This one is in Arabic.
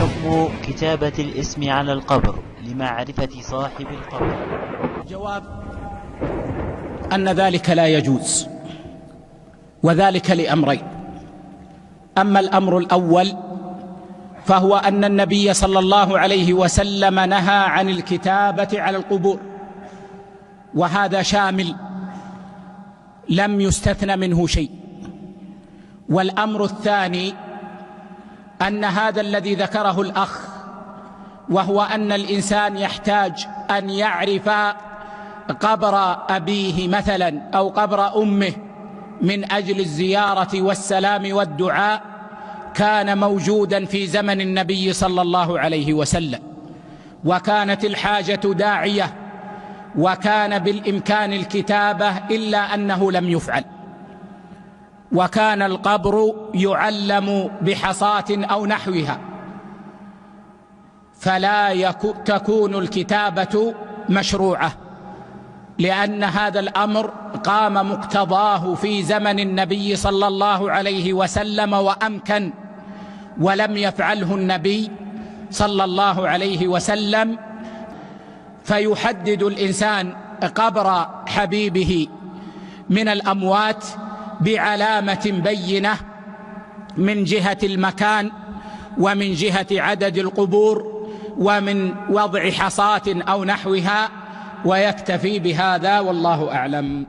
حكم كتابة الاسم على القبر لمعرفة صاحب القبر؟ الجواب أن ذلك لا يجوز، وذلك لأمرين. أما الأمر الأول فهو أن النبي صلى الله عليه وسلم نهى عن الكتابة على القبور، وهذا شامل لم يستثن منه شيء. والأمر الثاني أن هذا الذي ذكره الأخ، وهو أن الإنسان يحتاج أن يعرف قبر أبيه مثلا أو قبر أمه من أجل الزيارة والسلام والدعاء، كان موجودا في زمن النبي صلى الله عليه وسلم، وكانت الحاجة داعية، وكان بالإمكان الكتابة إلا أنه لم يفعل. وكان القبر يعلم بحصاة أو نحوها، فلا تكون الكتابة مشروعة، لأن هذا الأمر قام مقتضاه في زمن النبي صلى الله عليه وسلم وأمكن، ولم يفعله النبي صلى الله عليه وسلم. فيحدد الإنسان قبر حبيبه من الأموات بعلامة بينة من جهة المكان، ومن جهة عدد القبور، ومن وضع حصاة أو نحوها، ويكتفي بهذا والله أعلم.